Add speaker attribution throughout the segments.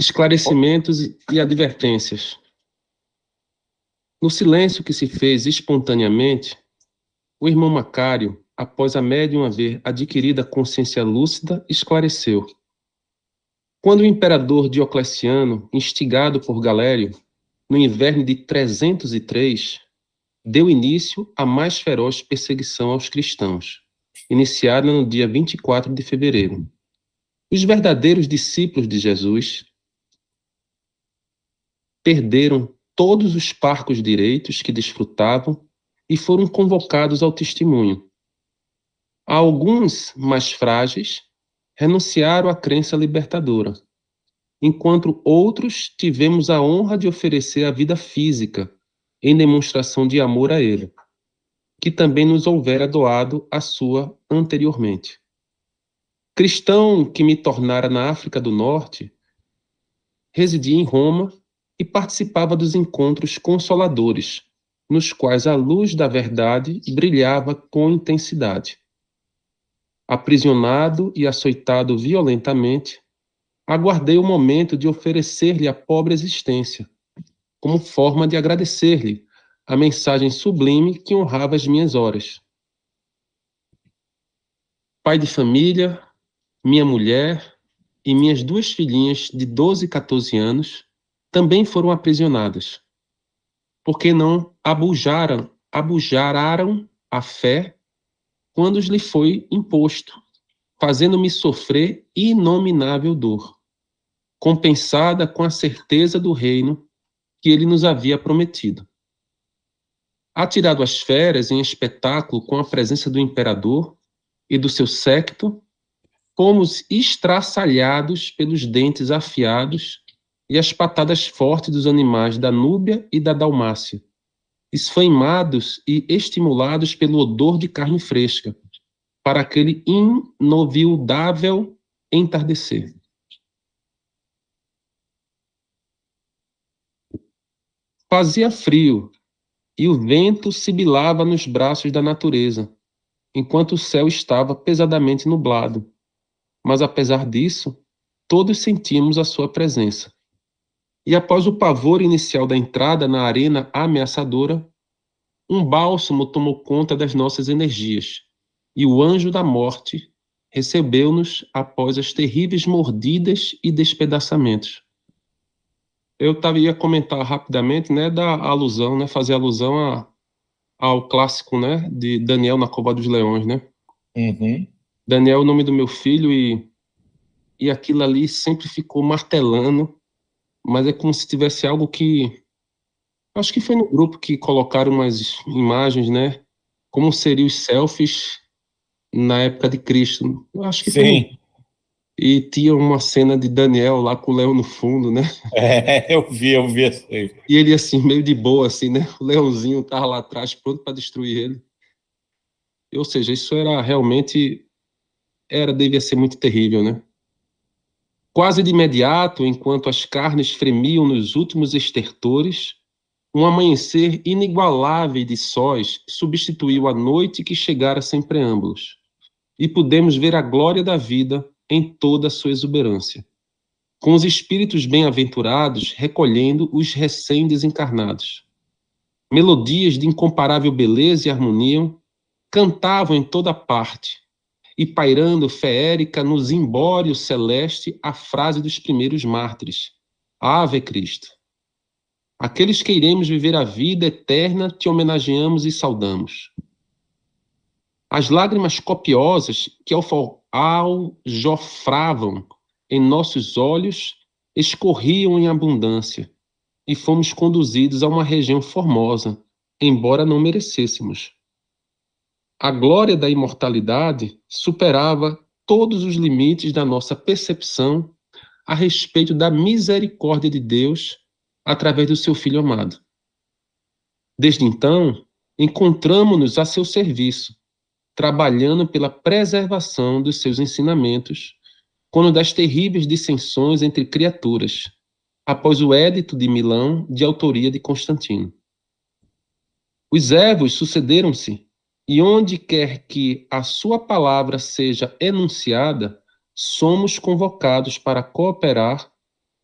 Speaker 1: Esclarecimentos e advertências. No silêncio que se fez espontaneamente, o irmão Macário, após a médium haver adquirido a consciência lúcida, esclareceu. Quando o imperador Diocleciano, instigado por Galério, no inverno de 303, deu início à mais feroz perseguição aos cristãos, iniciada no dia 24 de fevereiro. Os verdadeiros discípulos de Jesus perderam todos os parcos direitos que desfrutavam e foram convocados ao testemunho. Alguns, mais frágeis, renunciaram à crença libertadora, enquanto outros tivemos a honra de oferecer a vida física em demonstração de amor a ele, que também nos houvera doado a sua anteriormente. Cristão que me tornara na África do Norte, residia em Roma e participava dos encontros consoladores, nos quais a luz da verdade brilhava com intensidade. Aprisionado e açoitado violentamente, aguardei o momento de oferecer-lhe a pobre existência, como forma de agradecer-lhe a mensagem sublime que honrava as minhas horas. Pai de família, minha mulher e minhas duas filhinhas de 12 e 14 anos também foram aprisionadas, porque não abujararam a fé quando lhe foi imposto, fazendo-me sofrer inominável dor, compensada com a certeza do reino que ele nos havia prometido. Atirado às feras em espetáculo com a presença do imperador e do seu séquito, fomos estraçalhados pelos dentes afiados e as patadas fortes dos animais da Núbia e da Dalmácia, esfaimados e estimulados pelo odor de carne fresca, para aquele inovildável entardecer. Fazia frio, e o vento sibilava nos braços da natureza, enquanto o céu estava pesadamente nublado. Mas, apesar disso, todos sentimos a sua presença. E após o pavor inicial da entrada na arena ameaçadora, um bálsamo tomou conta das nossas energias, e o anjo da morte recebeu-nos após as terríveis mordidas e despedaçamentos. Eu ia comentar rapidamente, né, da alusão, né, fazer alusão ao clássico, né, de Daniel na Cova dos Leões, né?
Speaker 2: Uhum.
Speaker 1: Daniel é o nome do meu filho e aquilo ali sempre ficou martelando, mas é como se tivesse algo que... Acho que foi no grupo que colocaram umas imagens, né? Como seriam os selfies na época de Cristo. Eu acho que foi no...
Speaker 2: Sim,
Speaker 1: E tinha uma cena de Daniel lá com o leão no fundo, né?
Speaker 2: eu vi essa aí.
Speaker 1: E ele assim, meio de boa, assim, né? O leãozinho tava lá atrás, pronto para destruir ele. Ou seja, isso era realmente... devia ser muito terrível, né? Quase de imediato, enquanto as carnes fremiam nos últimos estertores, um amanhecer inigualável de sóis substituiu a noite que chegara sem preâmbulos, e pudemos ver a glória da vida em toda a sua exuberância, com os espíritos bem-aventurados recolhendo os recém-desencarnados. Melodias de incomparável beleza e harmonia cantavam em toda parte, e pairando feérica no zimbório celeste a frase dos primeiros mártires: Ave Cristo. Aqueles que iremos viver a vida eterna te homenageamos e saudamos. As lágrimas copiosas que aljofravam em nossos olhos escorriam em abundância e fomos conduzidos a uma região formosa, embora não merecêssemos. A glória da imortalidade superava todos os limites da nossa percepção a respeito da misericórdia de Deus através do seu Filho amado. Desde então, encontramo-nos a seu serviço, trabalhando pela preservação dos seus ensinamentos, quando das terríveis dissensões entre criaturas, após o Édito de Milão, de autoria de Constantino. Os évos sucederam-se, e onde quer que a sua palavra seja enunciada, somos convocados para cooperar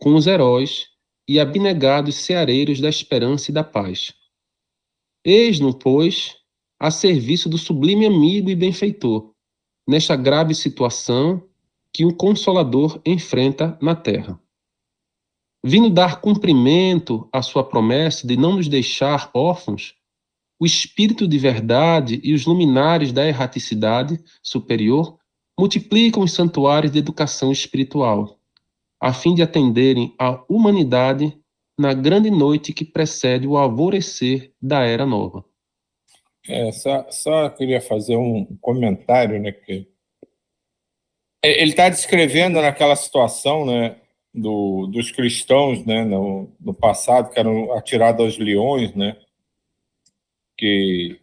Speaker 1: com os heróis e abnegados ceareiros da esperança e da paz. Eis-no, pois, a serviço do sublime amigo e benfeitor, nesta grave situação que o Consolador enfrenta na terra. Vindo dar cumprimento à sua promessa de não nos deixar órfãos, o Espírito de verdade e os luminares da erraticidade superior multiplicam os santuários de educação espiritual, a fim de atenderem à humanidade na grande noite que precede o alvorecer da Era Nova.
Speaker 2: Só queria fazer um comentário, né? Que ele está descrevendo naquela situação, né, dos cristãos, né, no passado, que eram atirados aos leões, né, que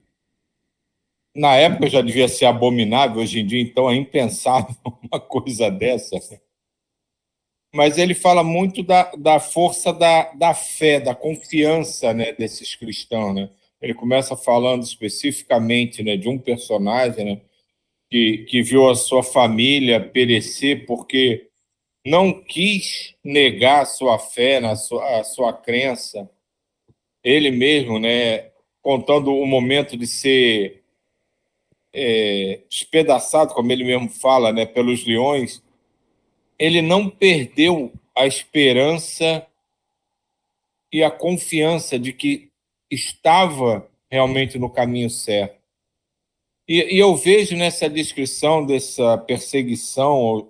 Speaker 2: na época já devia ser abominável, hoje em dia, então, é impensável uma coisa dessa. Mas ele fala muito da força da fé, da confiança, né, desses cristãos, né? Ele começa falando especificamente, né, de um personagem, né, que viu a sua família perecer porque não quis negar a sua fé, a sua crença. Ele mesmo, né, contando o momento de ser despedaçado, como ele mesmo fala, né, pelos leões, ele não perdeu a esperança e a confiança de que estava realmente no caminho certo. E eu vejo nessa descrição dessa perseguição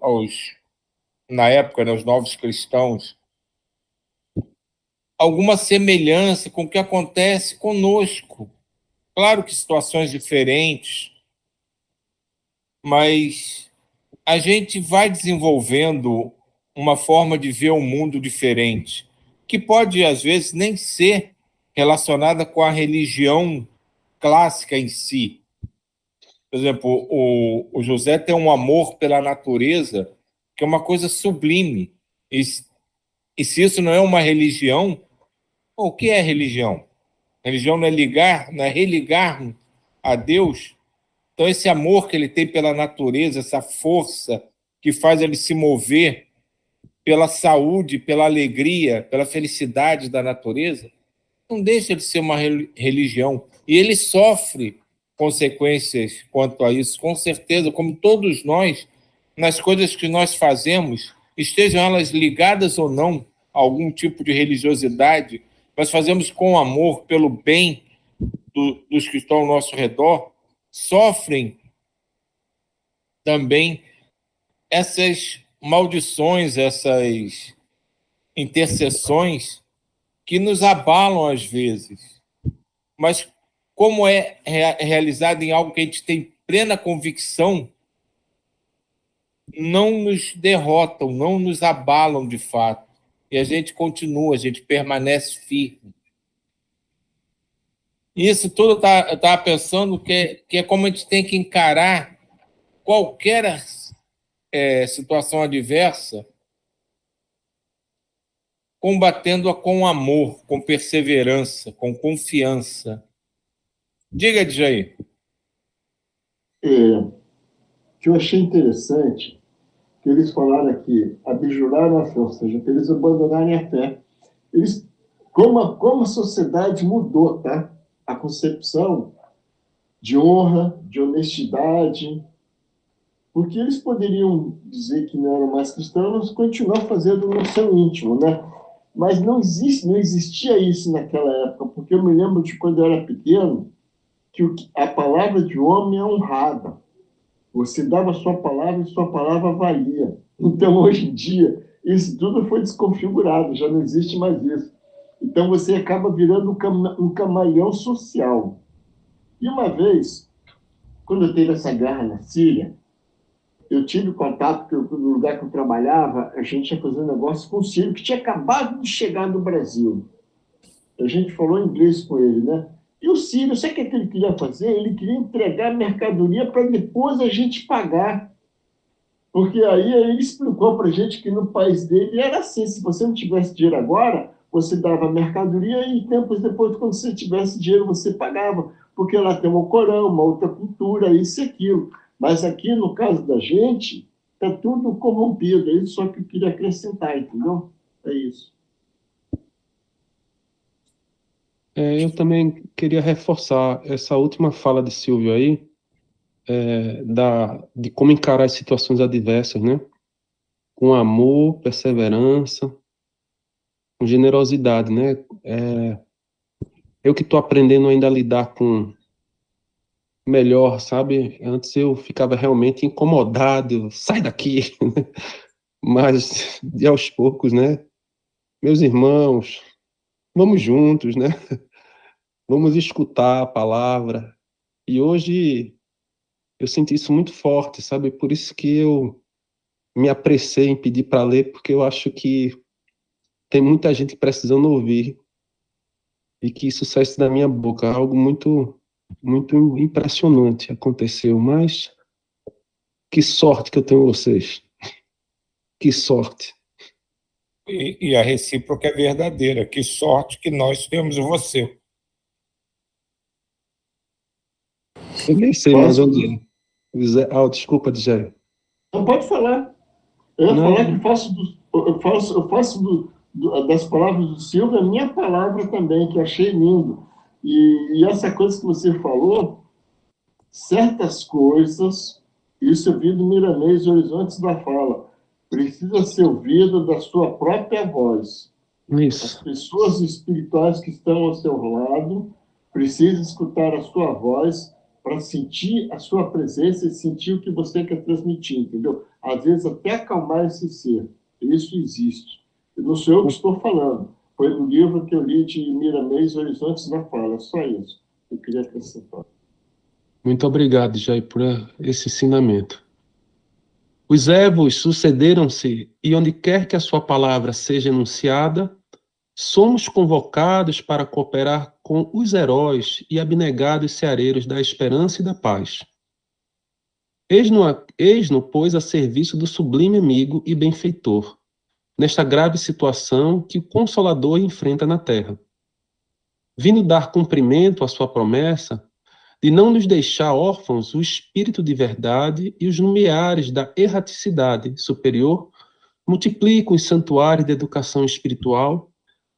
Speaker 2: na época, né, aos novos cristãos, alguma semelhança com o que acontece conosco. Claro que situações diferentes, mas a gente vai desenvolvendo uma forma de ver o mundo diferente, que pode, às vezes, nem ser relacionada com a religião clássica em si. Por exemplo, o José tem um amor pela natureza, que é uma coisa sublime. E se isso não é uma religião, o que é religião? Religião não é religar a Deus. Então, esse amor que ele tem pela natureza, essa força que faz ele se mover pela saúde, pela alegria, pela felicidade da natureza, não deixa de ser uma religião. E ele sofre consequências quanto a isso, com certeza, como todos nós, nas coisas que nós fazemos, estejam elas ligadas ou não a algum tipo de religiosidade, nós fazemos com amor, pelo bem dos que estão ao nosso redor, sofrem também essas maldições, essas intercessões que nos abalam às vezes. Mas como é realizado em algo que a gente tem plena convicção, não nos derrotam, não nos abalam de fato. E a gente continua, a gente permanece firme. Isso tudo eu estava pensando que é como a gente tem que encarar qualquer situação adversa, combatendo-a com amor, com perseverança, com confiança. Diga, Djair.
Speaker 3: O que eu achei interessante, que eles falaram aqui, abjuraram a fé, ou seja, que eles abandonarem a fé. Como a sociedade mudou, tá? A concepção de honra, de honestidade, porque eles poderiam dizer que não eram mais cristãos, mas continuar fazendo no seu íntimo, né? Mas não existia isso naquela época, porque eu me lembro de quando eu era pequeno, que a palavra de homem é honrada. Você dava a sua palavra e sua palavra valia. Então, hoje em dia, isso tudo foi desconfigurado, já não existe mais isso. Então, você acaba virando um camaleão social. E uma vez, quando teve essa guerra na Síria, eu tive contato, porque no lugar que eu trabalhava, a gente ia fazer um negócio com o Sírio, que tinha acabado de chegar no Brasil. A gente falou inglês com ele, né? E o Sírio, sabe o que ele queria fazer? Ele queria entregar mercadoria para depois a gente pagar. Porque aí ele explicou para a gente que no país dele era assim, se você não tivesse dinheiro agora, você dava mercadoria e tempos depois, quando você tivesse dinheiro, você pagava. Porque lá tem um Corão, uma outra cultura, isso e aquilo. Mas aqui, no caso da gente, está tudo corrompido. É isso só que eu queria acrescentar, entendeu? É isso.
Speaker 1: Eu também queria reforçar essa última fala de Silvio aí, de como encarar as situações adversas, né? Com amor, perseverança, com generosidade, né? Eu que estou aprendendo ainda a lidar com melhor, sabe? Antes eu ficava realmente incomodado, sai daqui, mas de aos poucos, né? Meus irmãos, vamos juntos, né? Vamos escutar a palavra. E hoje eu senti isso muito forte, sabe? Por isso que eu me apressei em pedir para ler, porque eu acho que tem muita gente precisando ouvir e que isso saísse da minha boca. Algo muito, muito impressionante aconteceu, mas que sorte que eu tenho vocês. Que sorte.
Speaker 2: E a recíproca é verdadeira. Que sorte que nós temos você.
Speaker 1: Eu nem sei mais
Speaker 3: Faço
Speaker 1: onde
Speaker 3: do...
Speaker 1: é. Desculpa, Djé.
Speaker 3: Não pode falar. Eu ia falar que
Speaker 1: Não,
Speaker 3: das palavras do Silvio a minha palavra também, que eu achei lindo. E essa coisa que você falou, certas coisas, isso eu vi do Miramês Horizontes da Fala, precisa ser ouvida da sua própria voz. As
Speaker 1: isso.
Speaker 3: pessoas espirituais que estão ao seu lado precisam escutar a sua voz para sentir a sua presença e sentir o que você quer transmitir, entendeu? Às vezes até acalmar esse ser. Isso existe. E não sou eu que estou falando. Foi no livro que eu li de Miramês Horizontes da Fala. Só isso. Eu queria acrescentar.
Speaker 1: Muito obrigado, Jair, por esse ensinamento. Os évos sucederam-se, e onde quer que a sua palavra seja enunciada, somos convocados para cooperar com os heróis e abnegados ceareiros da esperança e da paz. Eis-no, pois, a serviço do sublime amigo e benfeitor, nesta grave situação que o Consolador enfrenta na terra. Vindo dar cumprimento à sua promessa de não nos deixar órfãos, o espírito de verdade e os lumiares da erraticidade superior multiplicam os santuários de educação espiritual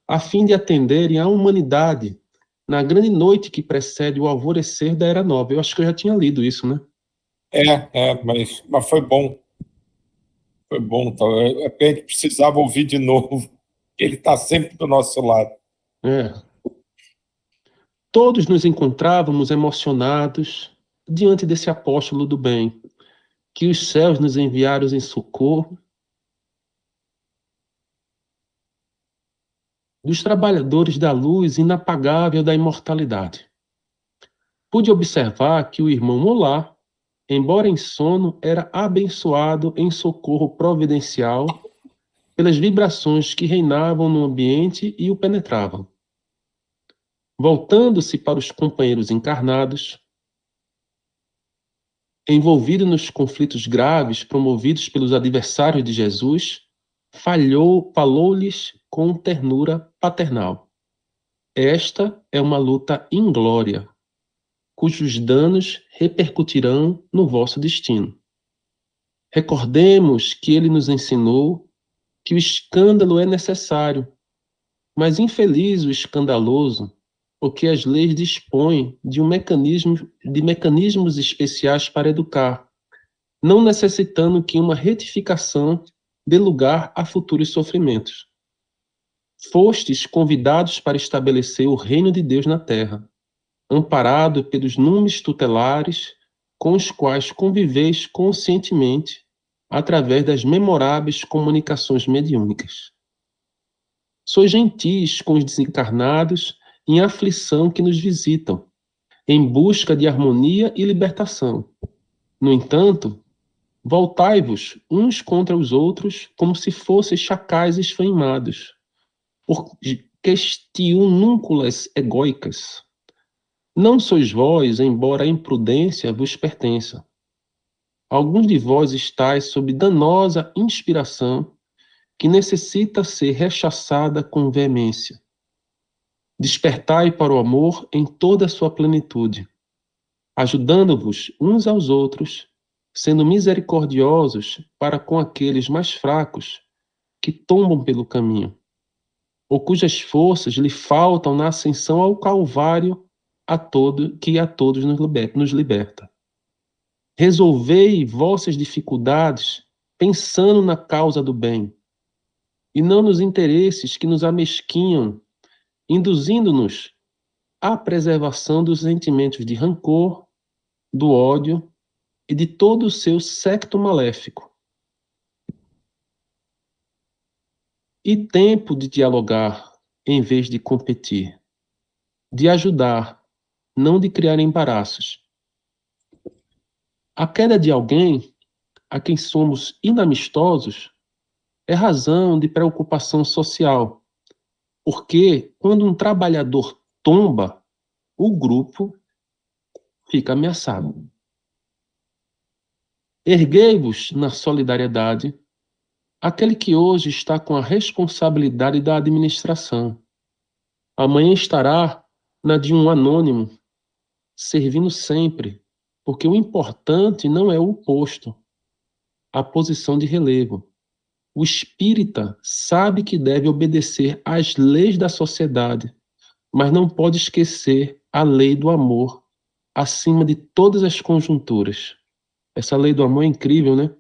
Speaker 1: a fim de atenderem à humanidade na grande noite que precede o alvorecer da Era Nova. Eu acho que eu já tinha lido isso, né?
Speaker 2: Mas foi bom. Foi bom. Tá? A gente precisava ouvir de novo. Ele está sempre do nosso lado.
Speaker 1: Todos nos encontrávamos emocionados diante desse apóstolo do bem, que os céus nos enviaram em socorro dos trabalhadores da luz inapagável da imortalidade. Pude observar que o irmão Olá, embora em sono, era abençoado em socorro providencial pelas vibrações que reinavam no ambiente e o penetravam. Voltando-se para os companheiros encarnados, envolvido nos conflitos graves promovidos pelos adversários de Jesus, falou-lhes com ternura paternal. Esta é uma luta inglória, cujos danos repercutirão no vosso destino. Recordemos que ele nos ensinou que o escândalo é necessário, mas infeliz o escandaloso, porque as leis dispõem de mecanismos especiais para educar, não necessitando que uma retificação dê lugar a futuros sofrimentos. Fostes convidados para estabelecer o reino de Deus na terra, amparado pelos numes tutelares com os quais conviveis conscientemente através das memoráveis comunicações mediúnicas. Sois gentis com os desencarnados em aflição que nos visitam, em busca de harmonia e libertação. No entanto, voltai-vos uns contra os outros como se fossem chacais esfaimados, por questiúnculas egóicas. Não sois vós, embora a imprudência vos pertença. Alguns de vós estáis sob danosa inspiração que necessita ser rechaçada com veemência. Despertai para o amor em toda a sua plenitude, ajudando-vos uns aos outros, sendo misericordiosos para com aqueles mais fracos que tombam pelo caminho, ou cujas forças lhe faltam na ascensão ao Calvário que a todos nos liberta. Resolvei vossas dificuldades pensando na causa do bem, e não nos interesses que nos amesquinham, induzindo-nos à preservação dos sentimentos de rancor, do ódio e de todo o seu séquito maléfico. E tempo de dialogar em vez de competir, de ajudar, não de criar embaraços. A queda de alguém a quem somos inamistosos é razão de preocupação social, porque quando um trabalhador tomba, o grupo fica ameaçado. Erguei-vos na solidariedade aquele que hoje está com a responsabilidade da administração. Amanhã estará na de um anônimo, servindo sempre, porque o importante não é o posto, a posição de relevo. O espírita sabe que deve obedecer às leis da sociedade, mas não pode esquecer a lei do amor acima de todas as conjunturas. Essa lei do amor é incrível, né?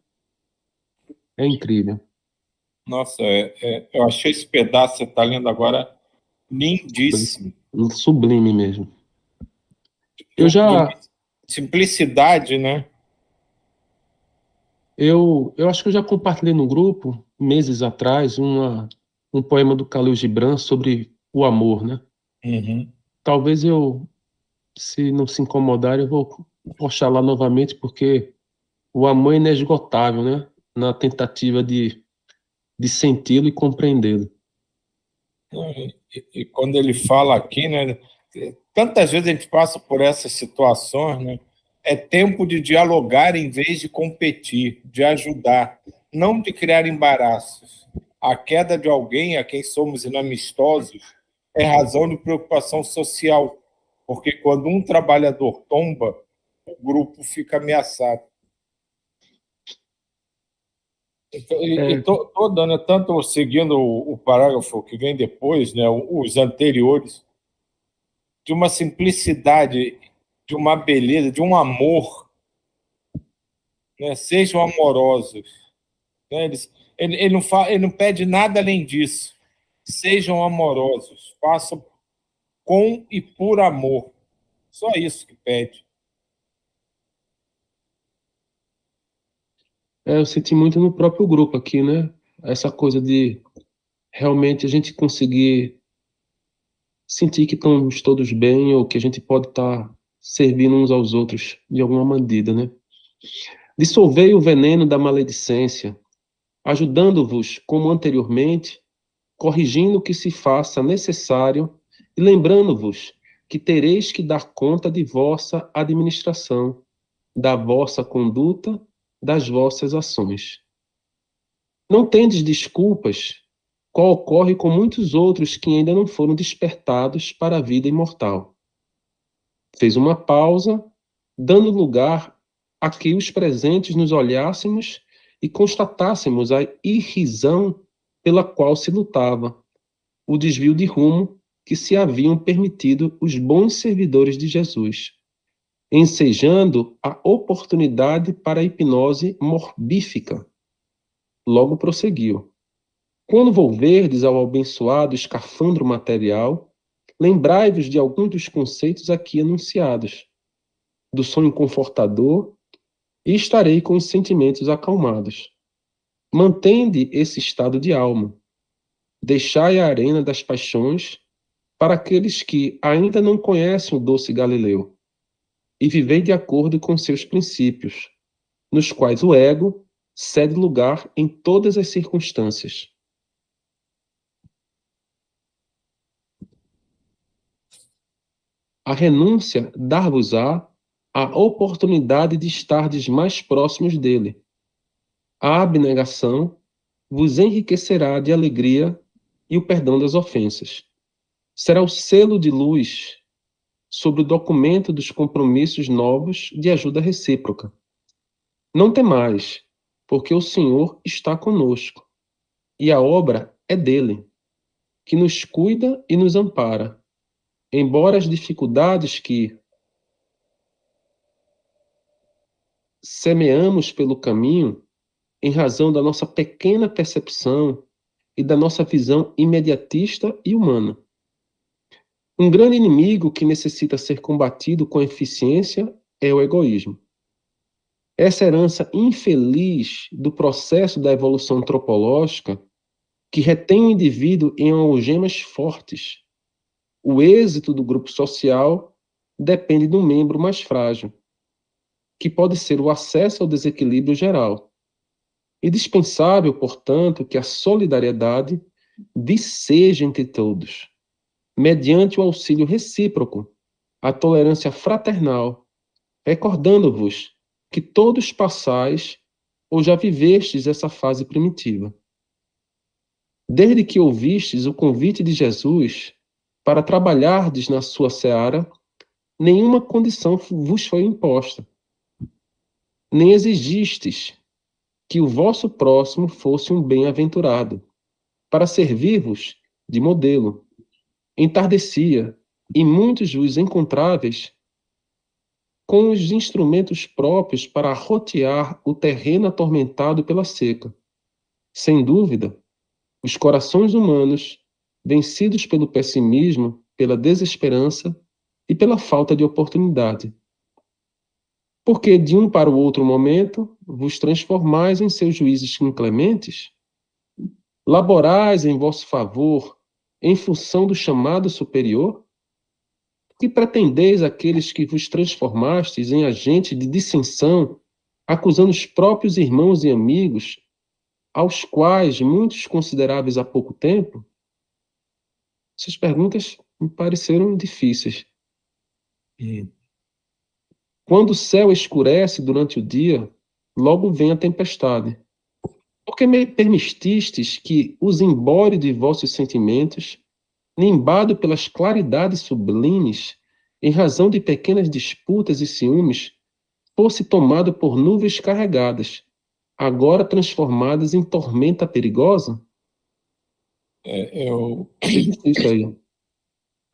Speaker 1: É incrível.
Speaker 2: Nossa, eu achei esse pedaço que você está lendo agora lindíssimo.
Speaker 1: Sublime mesmo.
Speaker 2: Simplicidade, né?
Speaker 1: Eu acho que eu já compartilhei no grupo, meses atrás, um poema do Khalil Gibran sobre o amor, né?
Speaker 2: Uhum.
Speaker 1: Talvez se não se incomodarem, eu vou postar lá novamente, porque o amor é inesgotável, né? Na tentativa de senti-lo e compreendê-lo.
Speaker 2: E quando ele fala aqui, né? Tantas vezes a gente passa por essas situações, né? É tempo de dialogar em vez de competir, de ajudar, não de criar embaraços. A queda de alguém a quem somos inamistosos é razão de preocupação social, porque quando um trabalhador tomba, o grupo fica ameaçado. Estou dando, tanto seguindo o parágrafo que vem depois, né, os anteriores, de uma simplicidade, de uma beleza, de um amor, né? Sejam amorosos, né? Ele não pede nada além disso. Sejam amorosos, façam com e por amor. Só isso que pede.
Speaker 1: Eu senti muito no próprio grupo aqui, né? Essa coisa de realmente a gente conseguir sentir que estamos todos bem ou que a gente pode estar servindo uns aos outros de alguma medida, né? Dissolvei o veneno da maledicência, ajudando-vos como anteriormente, corrigindo o que se faça necessário e lembrando-vos que tereis que dar conta de vossa administração, da vossa conduta, das vossas ações. Não tendes desculpas, qual ocorre com muitos outros que ainda não foram despertados para a vida imortal. Fez uma pausa, dando lugar a que os presentes nos olhássemos e constatássemos a irrisão pela qual se lutava, o desvio de rumo que se haviam permitido os bons servidores de Jesus, ensejando a oportunidade para a hipnose morbífica. Logo prosseguiu. Quando volverdes ao abençoado escafandro material, lembrai-vos de alguns dos conceitos aqui anunciados, do sonho confortador, e estarei com os sentimentos acalmados. Mantende esse estado de alma. Deixai a arena das paixões para aqueles que ainda não conhecem o doce Galileu, e vivei de acordo com seus princípios, nos quais o ego cede lugar em todas as circunstâncias. A renúncia dar-vos-á a oportunidade de estardes mais próximos dele. A abnegação vos enriquecerá de alegria e o perdão das ofensas. Será o selo de luz sobre o documento dos compromissos novos de ajuda recíproca. Não temais, porque o Senhor está conosco. e a obra é dele, que nos cuida e nos ampara, embora as dificuldades que semeamos pelo caminho, em razão da nossa pequena percepção e da nossa visão imediatista e humana. Um grande inimigo que necessita ser combatido com eficiência é o egoísmo. Essa herança infeliz do processo da evolução antropológica que retém o indivíduo em algemas fortes. O êxito do grupo social depende do membro mais frágil, que pode ser o acesso ao desequilíbrio geral. Indispensável, portanto, que a solidariedade disseja entre todos, mediante o auxílio recíproco, a tolerância fraternal, recordando-vos que todos passais ou já vivestes essa fase primitiva. Desde que ouvistes o convite de Jesus para trabalhardes na sua seara, nenhuma condição vos foi imposta, nem exigistes que o vosso próximo fosse um bem-aventurado, para servir-vos de modelo. Entardecia, e muitos vos encontráveis com os instrumentos próprios para rotear o terreno atormentado pela seca. Sem dúvida, os corações humanos, vencidos pelo pessimismo, pela desesperança e pela falta de oportunidade. Porque de um para o outro momento vos transformais em seus juízes inclementes, laborais em vosso favor em função do chamado superior, que pretendeis aqueles que vos transformastes em agente de dissensão, acusando os próprios irmãos e amigos, aos quais muitos consideráveis há pouco tempo? Essas perguntas me pareceram difíceis. Quando o céu escurece durante o dia, logo vem a tempestade. Porque me permitistes que os embore de vossos sentimentos, nimbado pelas claridades sublimes, em razão de pequenas disputas e ciúmes, fosse tomado por nuvens carregadas, agora transformadas em tormenta perigosa?
Speaker 2: Que
Speaker 1: difícil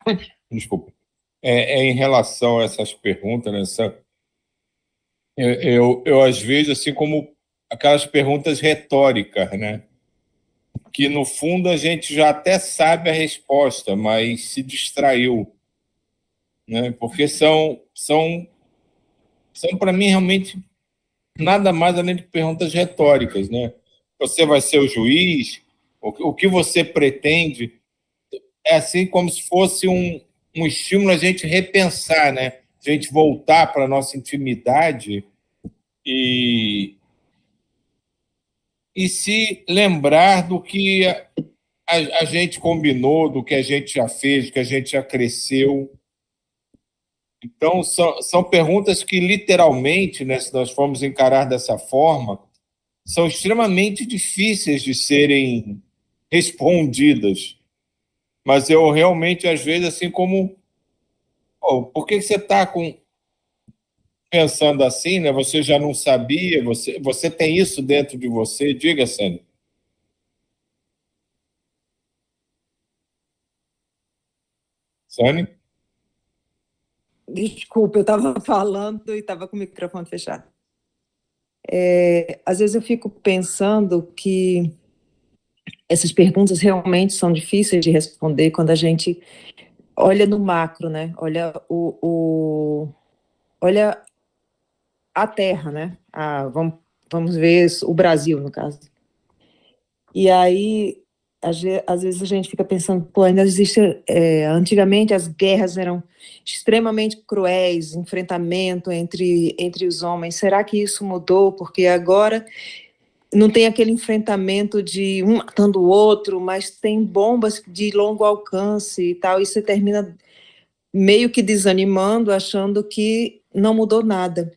Speaker 1: aí.
Speaker 2: Desculpa. Em relação a essas perguntas, né, eu às vezes, assim como aquelas perguntas retóricas, né? Que no fundo a gente já até sabe a resposta, mas se distraiu, né? Porque são para mim realmente nada mais além de perguntas retóricas, né? Você vai ser o juiz? O que você pretende? É assim como se fosse um estímulo a gente repensar, né? A gente voltar para a nossa intimidade e se lembrar do que a gente combinou, do que a gente já fez, do que a gente já cresceu. Então, são perguntas que, literalmente, né, se nós formos encarar dessa forma, são extremamente difíceis de serem respondidas. Mas eu realmente, às vezes, assim como... Oh, por que você está pensando assim, né? Você já não sabia, você tem isso dentro de você? Diga, Sandra. Sani?
Speaker 4: Desculpa, eu estava falando e estava com o microfone fechado. Às vezes eu fico pensando que essas perguntas realmente são difíceis de responder quando a gente olha no macro, né? Olha olha a Terra, né? Vamos ver o Brasil, no caso. E aí, às vezes a gente fica pensando, pô, ainda existe... antigamente as guerras eram extremamente cruéis, enfrentamento entre os homens. Será que isso mudou? Porque agora não tem aquele enfrentamento de um matando o outro, mas tem bombas de longo alcance e tal, e você termina meio que desanimando, achando que não mudou nada.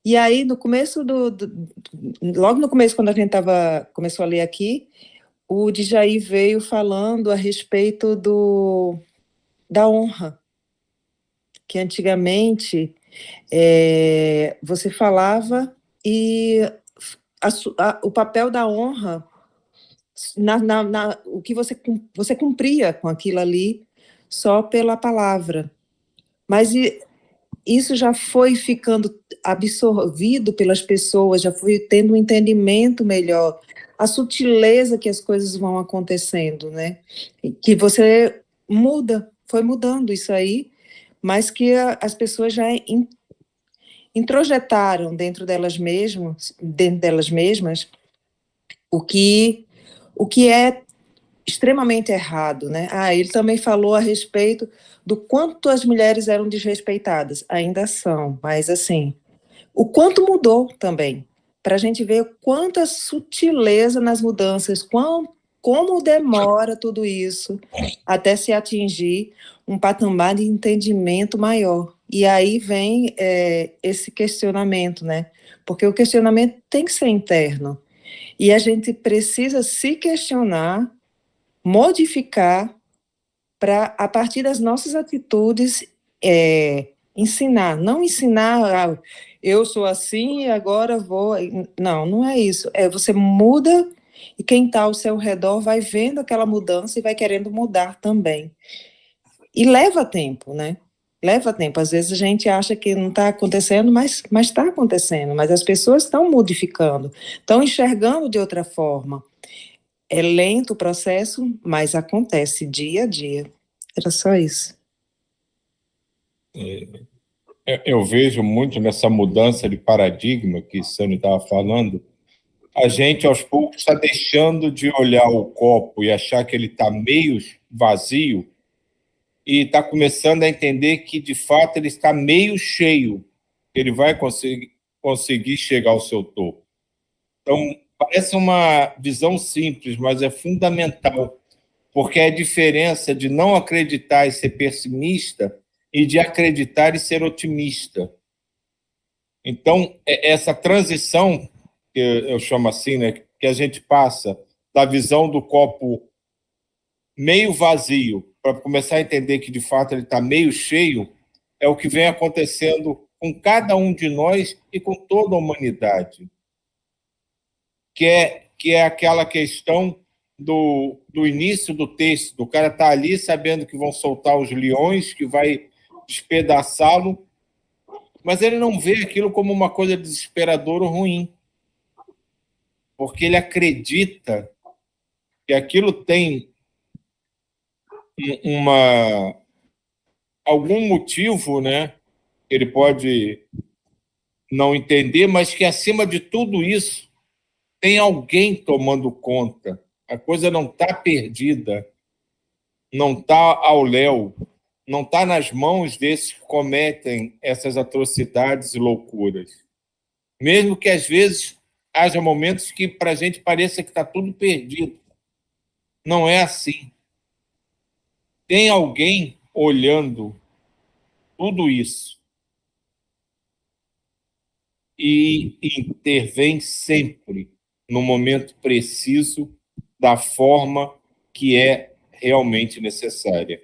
Speaker 4: E aí, no começo logo no começo, quando a gente começou a ler aqui, o Djaí veio falando a respeito da honra, que antigamente você falava e o papel da honra o que você cumpria com aquilo ali só pela palavra. Mas isso já foi ficando absorvido pelas pessoas, já foi tendo um entendimento melhor, a sutileza que as coisas vão acontecendo, né? Que você foi mudando isso aí, mas que as pessoas já introjetaram dentro delas mesmas o que é extremamente errado, né? Ele também falou a respeito do quanto as mulheres eram desrespeitadas, ainda são, mas assim, o quanto mudou também, para a gente ver quanta sutileza nas mudanças, como demora tudo isso até se atingir um patamar de entendimento maior. E aí vem esse questionamento, né? Porque o questionamento tem que ser interno. E a gente precisa se questionar, modificar, para, a partir das nossas atitudes, ensinar. Não ensinar, eu sou assim, agora vou... Não, não é isso. Você muda e quem está ao seu redor vai vendo aquela mudança e vai querendo mudar também. E leva tempo, né? Leva tempo. Às vezes a gente acha que não está acontecendo, mas está acontecendo. Mas as pessoas estão modificando, estão enxergando de outra forma. É lento o processo, mas acontece dia a dia. Era só isso.
Speaker 2: Eu vejo muito nessa mudança de paradigma que Sânia estava falando. A gente, aos poucos, está deixando de olhar o copo e achar que ele está meio vazio e está começando a entender que, de fato, ele está meio cheio. Ele vai conseguir chegar ao seu topo. Então, parece uma visão simples, mas é fundamental, porque é a diferença de não acreditar e ser pessimista e de acreditar e ser otimista. Então, essa transição, que eu chamo assim, né, que a gente passa da visão do copo meio vazio para começar a entender que, de fato, ele está meio cheio, é o que vem acontecendo com cada um de nós e com toda a humanidade. Que é aquela questão do início do texto, do cara estar ali sabendo que vão soltar os leões, que vai despedaçá-lo, mas ele não vê aquilo como uma coisa desesperadora ou ruim, porque ele acredita que aquilo tem algum motivo, né? Ele pode não entender, mas que, acima de tudo isso, tem alguém tomando conta. A coisa não está perdida, não está ao léu, não está nas mãos desses que cometem essas atrocidades e loucuras. Mesmo que, às vezes, haja momentos que para a gente pareça que está tudo perdido. Não é assim. Tem alguém olhando tudo isso e intervém sempre no momento preciso, da forma que é realmente necessária.